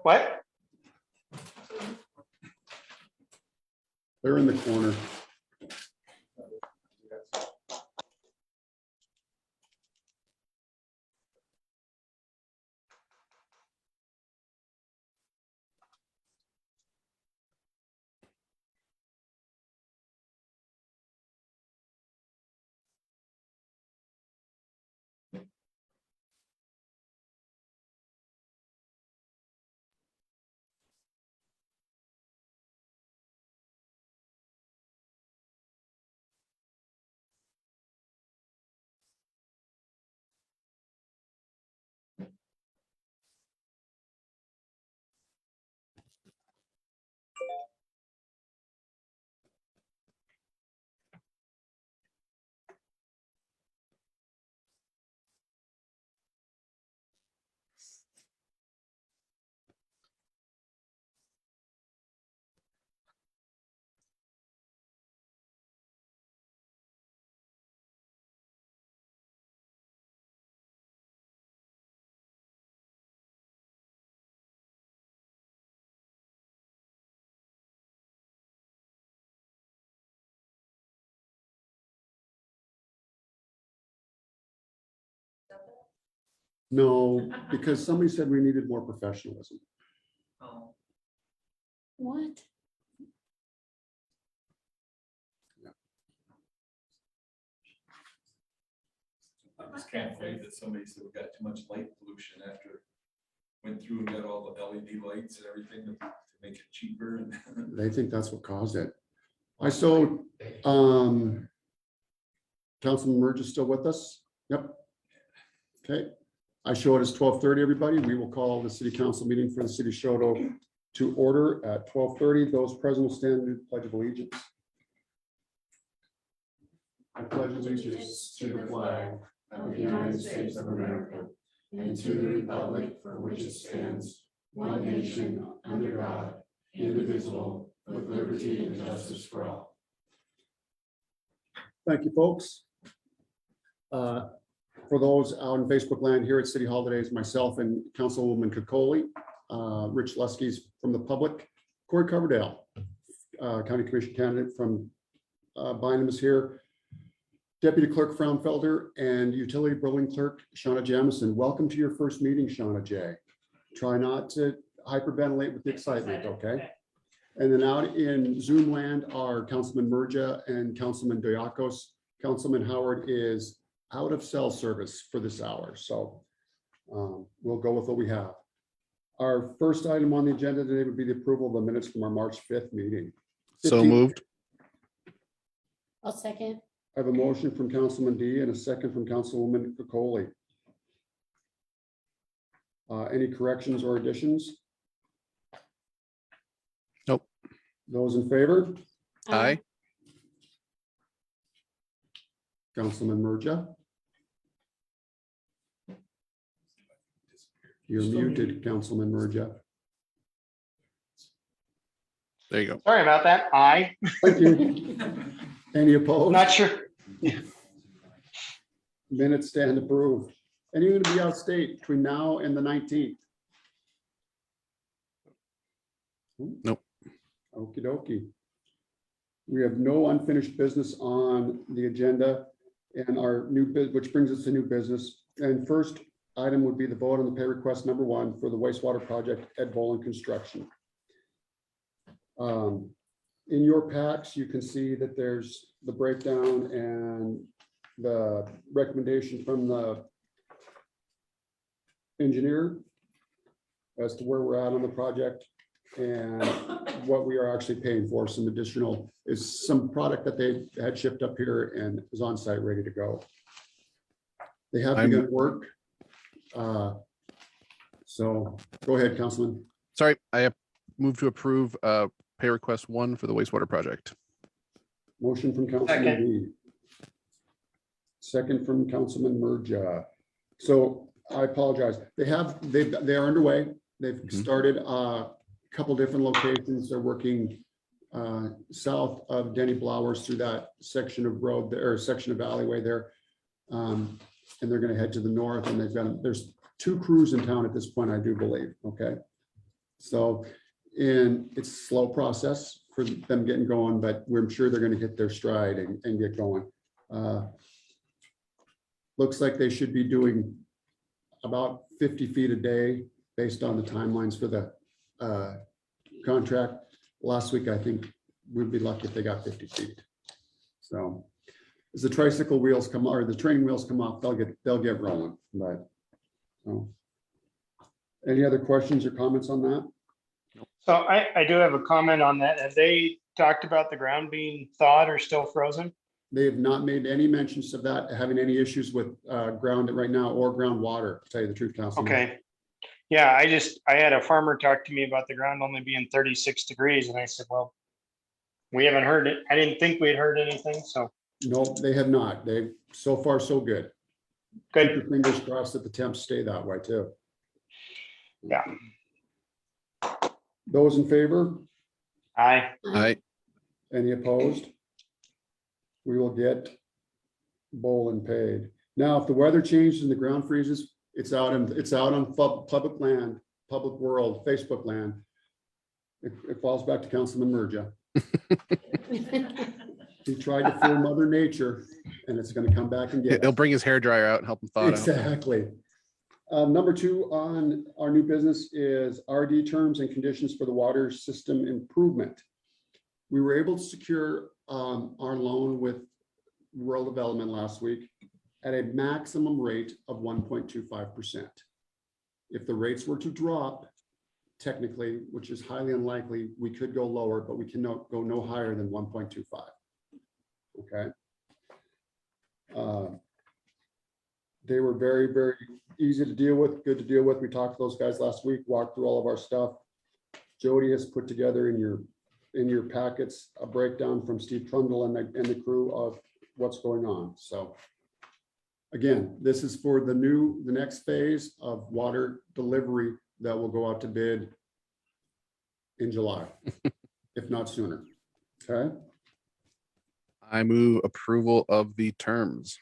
What? They're in the corner. No, because somebody said we needed more professionalism. What? I just can't believe that somebody said we got too much light pollution after went through and got all the LED lights and everything to make it cheaper. And They think that's what caused it. Councilman Merge is still with us? Yep. Okay. I show it as 12:30, everybody. We will call the city council meeting for the city of Choteau to order at 12:30. Those present will stand to the pledge of allegiance. I pledge allegiance to the flag of the United States of America and to the republic for which it stands, one nation, under God, indivisible, with liberty and justice for all. Thank you, folks. For those out in Facebook land here at City Hall today, is myself and Councilwoman Kokoli, Rich Luskey's from the public, Corey Coverdale, County Commission candidate from Bynum is here, Deputy Clerk Fraunfelder, and Utility Building Clerk Shauna Jamison. Welcome to your first meeting, Shauna J. Try not to hyperventilate with the excitement, okay? And then out in Zoom land are Councilman Murja and Councilman Diakos. Councilman Howard is out of cell service for this hour, so we'll go with what we have. Our first item on the agenda today would be the approval of the minutes from our March 5th meeting. So moved. I'll second. I have a motion from Councilman D and a second from Councilwoman Kokoli. Any corrections or additions? Nope. Those in favor? Aye. Councilman Murja? You're muted, Councilman Murja. There you go. Sorry about that. Aye. Thank you. Any opposed? Not sure. Minutes stand approved. And you're going to be out of state between now and the 19th? Nope. Okie dokie. We have no unfinished business on the agenda and our new bid, which brings us to new business. And first item would be the vote on the pay request number 1 for the wastewater project Ed Boland Construction. In your packs, you can see that there's the breakdown and the recommendation from the engineer as to where we're at on the project and what we are actually paying for. Some additional is some product that they had shipped up here and is on site ready to go. They have begun work. So go ahead, Councilman. Sorry, I move to approve pay request 1 for the wastewater project. Motion from Councilman D. Second from Councilman Murja. So I apologize. They are underway. They've started a couple different locations. They're working south of Denny Blowers through that section of road there, or section of alleyway there. And they're going to head to the north, and there's 2 crews in town at this point, I do believe, okay? So, and it's a slow process for them getting going, but we're sure they're gonna hit their stride and get going. Looks like they should be doing about 50 feet a day based on the timelines for the contract. Last week, I think we'd be lucky if they got 50 feet. So as the tricycle wheels come, or the training wheels come off, they'll get rolling, but. So. Any other questions or comments on that? So I do have a comment on that. Have they talked about the ground being thawed or still frozen? They have not made any mentions of that, having any issues with ground right now or groundwater, to tell you the truth, Councilman. Okay. Yeah, I had a farmer talk to me about the ground only being 36 degrees and I said, well, we haven't heard it. I didn't think we had heard anything, so No, they have not. They've, so far, so good. Keep your good. fingers crossed that the temps stay that way too. Yeah. Those in favor? Aye. Aye. Any opposed? We will get Bolin paid. Now, if the weather changes and the ground freezes, it's out on public land, public world, Facebook land. It falls back to Councilman Merja. He tried to fool Mother Nature, and it's going to come back and get He'll us. bring his hair dryer out and help him thaw it out. Exactly. Number 2 on our new business is RD terms and conditions for the water system improvement. We were able to secure our loan with Rural Development last week at a maximum rate of 1.25%. If the rates were to drop, technically, which is highly unlikely, we could go lower, but we cannot go no higher than 1.25. Okay. They were very, very easy to deal with, good to deal with. We talked to those guys last week, walked through all of our stuff. Jody has put together in your packets a breakdown from Steve Trundle and the crew of what's going on. So again, this is for the next phase of water delivery that will go out to bid in July, if not sooner. Okay. I move approval of the terms.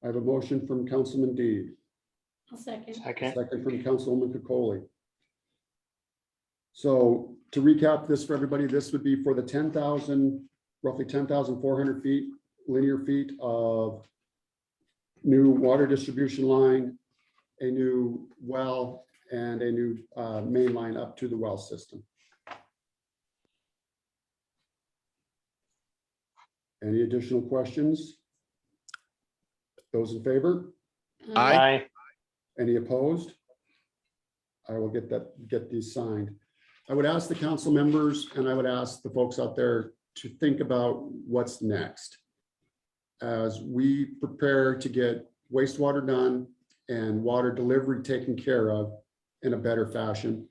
I have a motion from Councilman Deed, I'll second. Second. second from Councilwoman Kokoli. So to recap this for everybody, this would be for the 10,000, roughly 10,400 feet, linear feet of new water distribution line, a new well, and a new main line up to the well system. Any additional questions? Those in favor? Aye. Aye. Any opposed? I will get these signed. I would ask the council members and I would ask the folks out there to think about what's next. As we prepare to get wastewater done and water delivery taken care of in a better fashion,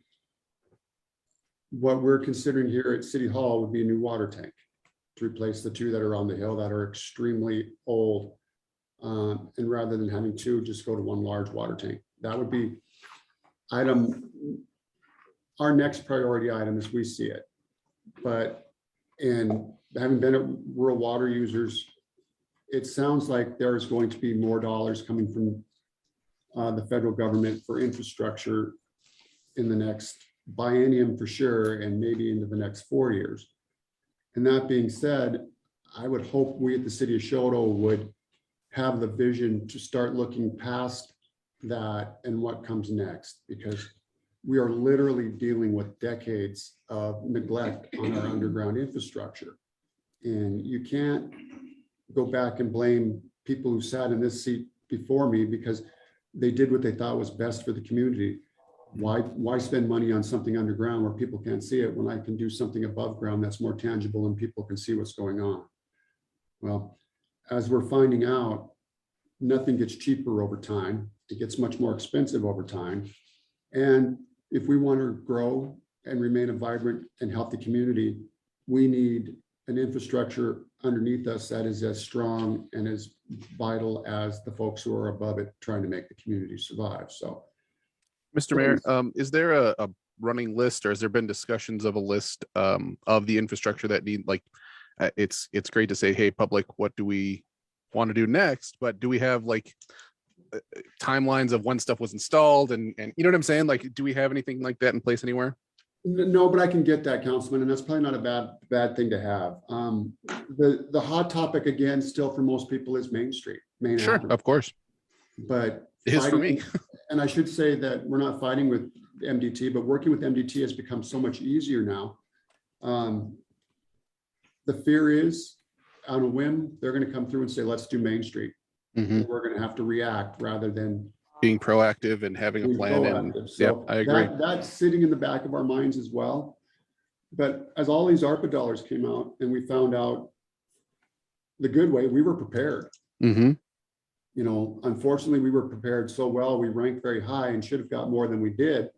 what we're considering here at City Hall would be a new water tank to replace the 2 that are on the hill that are extremely old. And rather than having 2, just go to 1 large water tank. That would be our next priority item as we see it. But in having been at rural water users, it sounds like there's going to be more dollars coming from the federal government for infrastructure in the next biennium for sure, and maybe into the next 4 years. And that being said, I would hope we at the city of Choteau would have the vision to start looking past that and what comes next, because we are literally dealing with decades of neglect on our underground infrastructure. And you can't go back and blame people who sat in this seat before me because they did what they thought was best for the community. Why spend money on something underground where people can't see it when I can do something above ground that's more tangible and people can see what's going on? Well, as we're finding out, nothing gets cheaper over time. It gets much more expensive over time. And if we want to grow and remain a vibrant and healthy community, we need an infrastructure underneath us that is as strong and as vital as the folks who are above it trying to make the community survive. So, Mr. Mayor, is there a running list, or has there been discussions of a list of the infrastructure that need, like, it's great to say, hey, public, what do we want to do next? But do we have like timelines of when stuff was installed and you know what I'm saying? Like, do we have anything like that in place anywhere? No, but I can get that, Councilman, and that's probably not a bad thing to have. The hot topic again, still for most people is Main Street, Main Sure, Avenue. of course. But It is for me. and I should say that we're not fighting with MDT, but working with MDT has become so much easier now. The fear is on a whim, they're going to come through and say, let's do Main Street. Mhm. We're going to have to react rather than Being proactive and having a being plan. And proactive. yeah, So I agree. that's sitting in the back of our minds as well. But as all these ARPA dollars came out and we found out the good way, we were prepared. Hmm. You know, unfortunately, we were prepared so well, we ranked very high and should have got more than we did.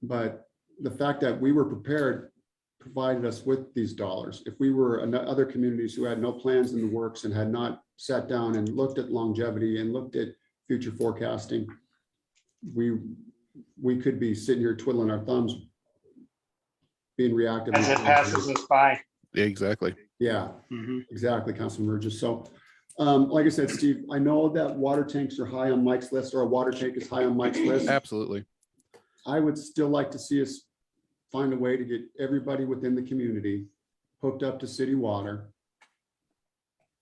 But the fact that we were prepared provided us with these dollars. If we were in other communities who had no plans in the works and had not sat down and looked at longevity and looked at future forecasting, we could be sitting here twiddling our thumbs, being reactive. As it passes us by. Yeah, exactly. Yeah, Mhm. exactly, Councilman Burgess. So, like I said, Steve, I know that water tanks are high on Mike's list, or a water tank is high on Mike's list. Absolutely. I would still like to see us find a way to get everybody within the community hooked up to city water.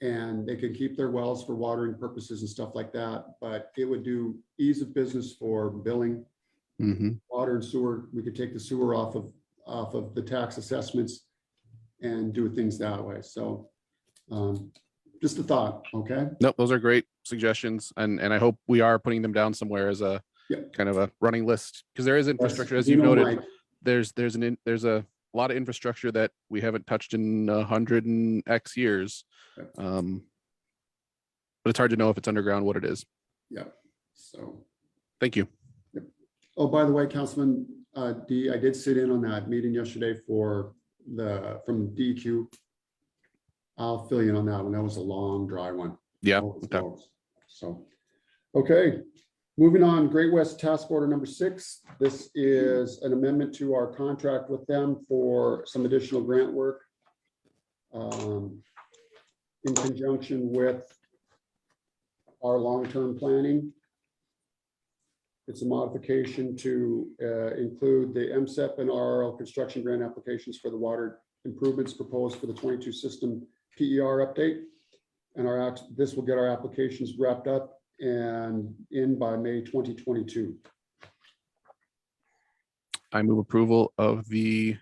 And they can keep their wells for watering purposes and stuff like that, but it would do ease of business for billing, Hmm. water and sewer. We could take the sewer off of the tax assessments and do things that way. So just a thought, okay? Nope, those are great suggestions. And I hope we are putting them down somewhere as a Yep. kind of a running list, because there is infrastructure, as You you know, noted. Mike, There's a lot of infrastructure that we haven't touched in 100 and X years. Yep. But it's hard to know if it's underground, what it is. Yeah, so. Thank you. Oh, by the way, Councilman D, I did sit in on that meeting yesterday from DEQ. I'll fill you in on that one. That was a long, dry one. Yeah. Holy Okay. smokes. So, okay, moving on, Great West Task Order number 6. This is an amendment to our contract with them for some additional grant work in conjunction with our long-term planning. It's a modification to include the MSEP and RRL construction grant applications for the water improvements proposed for the 22 system PER update. And this will get our applications wrapped up and in by May 2022. I move approval of the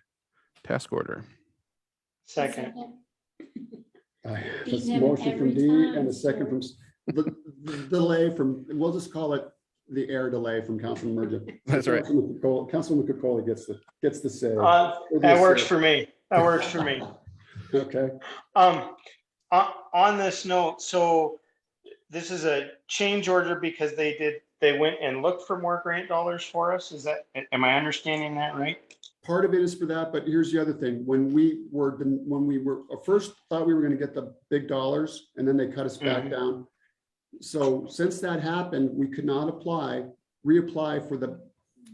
task order. Second. This him motion from every D time, and a second from the delay from, we'll just call it the air delay from Councilman Merger. That's right. Councilman Kukoli gets the say. That works for me. That works for me. Okay. On this note, so this is a change order because they went and looked for more grant dollars for us. Am I understanding that right? Part of it is for that, but here's the other thing. When we were first thought we were going to get the big dollars and then they cut us back down. So since that happened, we could not reapply for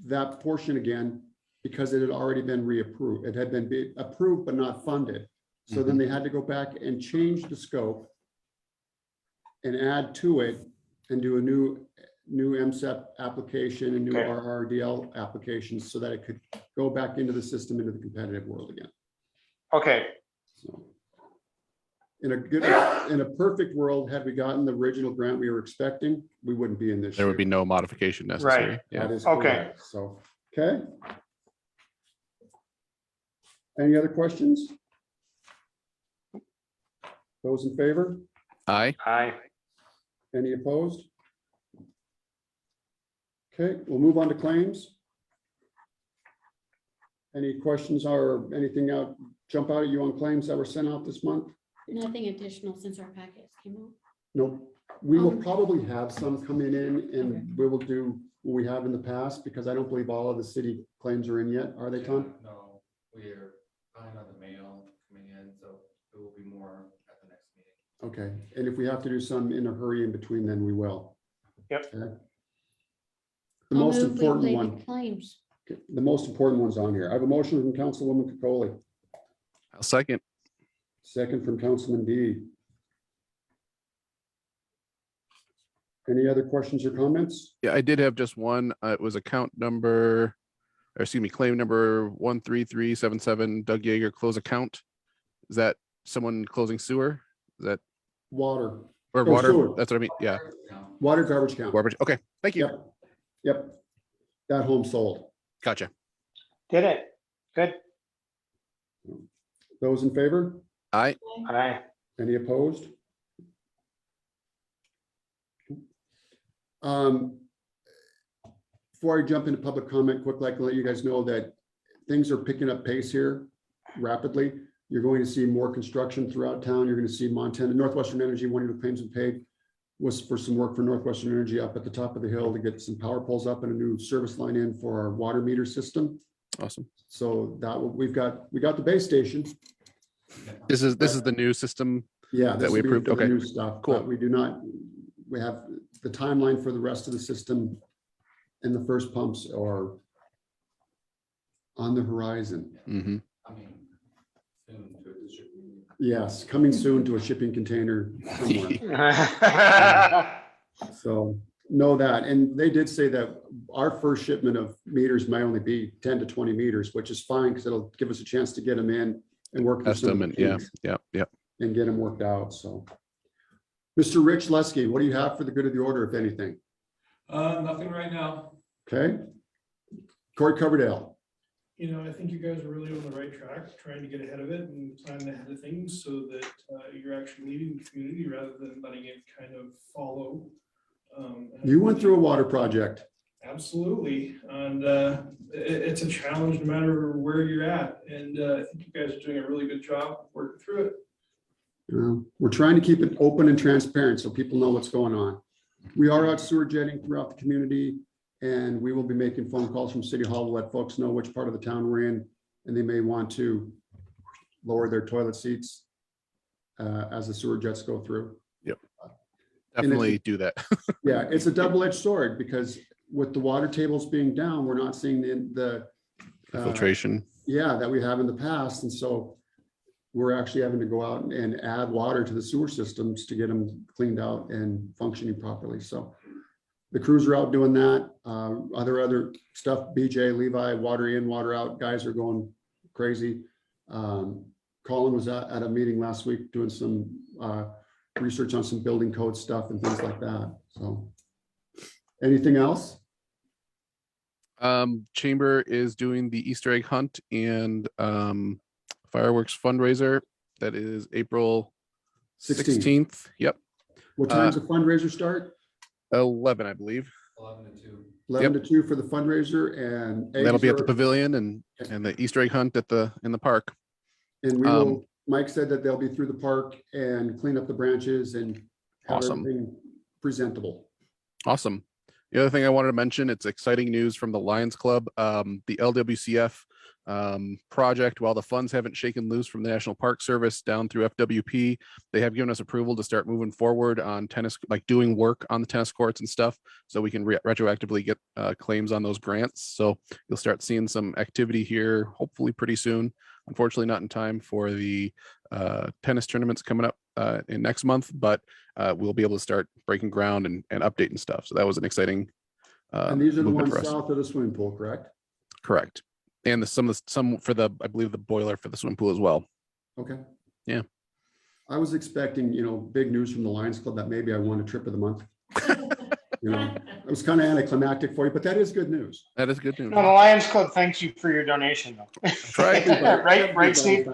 that portion again because it had already been reapproved. It had been approved but not funded. So then they had to go back and change the scope and add to it and do a new MSEP application and new Okay. RRDL applications so that it could go back into the system, into the competitive world again. Okay. So in a perfect world, had we gotten the original grant we were expecting, we wouldn't be in this. There would be year. no modification necessary. Right. Yeah. That is Okay. correct. So, okay. Any other questions? Those in favor? Aye. Aye. Any opposed? Okay, we'll move on to claims. Any questions or anything jump out at you on claims that were sent out this month? Nothing additional since our packets came out. Nope. We will probably have some coming in and we will do what we have in the past because I don't believe all of the city claims are in yet. Are they, Tom? No, we are behind on the mail coming in, so it will be more at the next meeting. Okay, and if we have to do some in a hurry in between, then we will. Yep. Okay. The I'll most move we important pay the one, Claims. the most important one's on here. I have a motion from Councilwoman Kukoli, I'll second. second from Councilman D. Any other questions or comments? Yeah, I did have just one. It was account number, or excuse me, claim number 13377, Doug Yeager, close account. Is that someone closing sewer? Is that, Water, or Oh, water? sewer. That's what I mean. Yeah. water garbage count. Garbage. Okay. Thank you. Yep, yep. That home sold. Gotcha. Did it. Good. Those in favor? Aye. Aye. Any opposed? Um, Before I jump into public comment, quick, like to let you guys know that things are picking up pace here rapidly. You're going to see more construction throughout town. You're going to see Montana, Northwestern Energy, one of the claims we paid was for some work for Northwestern Energy up at the top of the hill to get some power poles up and a new service line in for our water meter system. Awesome. So that we got the base station. This is the new system. Yeah. That this we will be approved? for the Okay. New stuff. Cool. But we have the timeline for the rest of the system and the first pumps are on the horizon. Mm-hmm. I mean, soon to a distribution. Yes, coming soon to a shipping container somewhere. So know that. And they did say that our first shipment of meters may only be 10 to 20 meters, which is fine because it'll give us a chance to get them in and work through Test some of them the and yeah, kinks yeah. and get them worked out. So Mr. Rich Lesky, what do you have for the good of the order, if anything? Nothing right now. Okay. Corey Coverdale. You know, I think you guys are really on the right track, trying to get ahead of it and plan ahead of things so that you're actually leading the community rather than letting it kind of follow. You went through a water project. Absolutely, and it's a challenge no matter where you're at, and I think you guys are doing a really good job working through it. We're trying to keep it open and transparent so people know what's going on. We are out sewer jetting throughout the community, and we will be making phone calls from City Hall to let folks know which part of the town we're in, and they may want to lower their toilet seats as the sewer jets go through. Definitely do that. Yeah, it's a double-edged sword because with the water tables being down, we're not seeing the Filtration. yeah, that we have in the past. And so we're actually having to go out and add water to the sewer systems to get them cleaned out and functioning properly. So the crews are out doing that. Other stuff, BJ, Levi, water in, water out, guys are going crazy. Colin was at a meeting last week doing some research on some building code stuff and things like that. So anything else? Chamber is doing the Easter egg hunt and fireworks fundraiser. That is April 16th. Yep. What time's the fundraiser start? 11, I believe. 11 to 2. 11 to 2 for the fundraiser, and That'll be at the eggs are- pavilion and the Easter egg hunt in the park. And we will, Mike said that they'll be through the park and clean up the branches and have Awesome. everything presentable. Awesome. The other thing I wanted to mention, it's exciting news from the Lions Club. The LWCF project, while the funds haven't shaken loose from the National Park Service down through FWP, they have given us approval to start moving forward on tennis, like doing work on the tennis courts and stuff, so we can retroactively get claims on those grants. So you'll start seeing some activity here, hopefully pretty soon. Unfortunately, not in time for the tennis tournaments coming up in next month, but we'll be able to start breaking ground and updating stuff. So that was an exciting And these are the movement ones for us. south of the swimming pool, correct? Correct. And some for the, I believe the boiler for the swimming pool as well. Okay. Yeah. I was expecting, big news from the Lions Club that maybe I won a trip of the month. It was kind of anticlimactic for you, but that is good news. That is good news. No, the Lions Club thanks you for your donation, though. That's right. Right, Steve?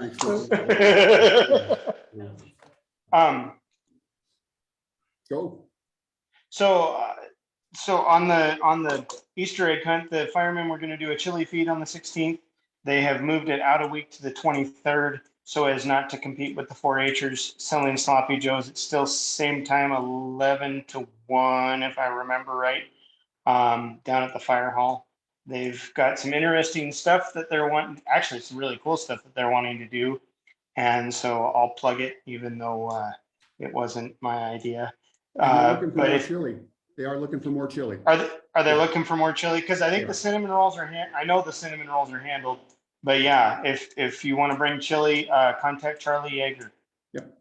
Go. So on the Easter egg hunt, the firemen were going to do a chili feed on the 16th. They have moved it out a week to the 23rd so as not to compete with the 4-Hers selling sloppy joes. It's still same time, 11 to 1, if I remember right, down at the fire hall. They've got some interesting stuff that they're wanting, actually some really cool stuff that they're wanting to do. And so I'll plug it, even though it wasn't my idea. And they're looking for But more if, chili. They are looking for more chili. are they looking for more chili? Because I think Yeah. the cinnamon rolls are I know the cinnamon rolls are handled, but yeah, if you want to bring chili, contact Charlie Yeager. Yep.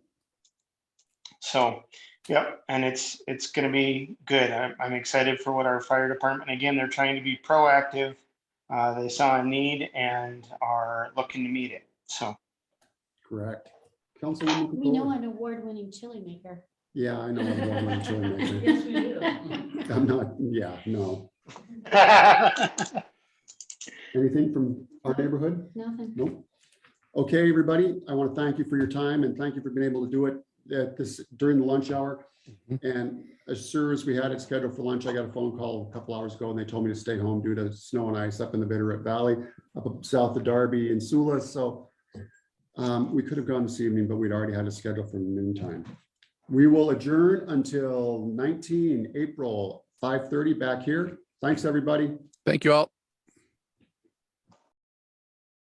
So Yep, and it's going to be good. I'm excited for what our fire department, again, they're trying to be proactive. They saw a need and are looking to meet it. So, Correct. Councilwoman We know Capoli? an award-winning chili maker. Yeah, I know. I'm award-winning chili maker. Yes, we do. I'm not, yeah, no. Anything from our neighborhood? Nothing. Nope. Okay, everybody, I want to thank you for your time and thank you for being able to do it at this during the lunch hour. And as soon as we had it scheduled for lunch, I got a phone call a couple hours ago and they told me to stay home due to snow and ice up in the Bitterroot Valley, up south of Darby and Sula. So we could have gone this evening, but we'd already had a schedule for noontime. We will adjourn until 19 April, 5:30 back here. Thanks, everybody. Thank you all.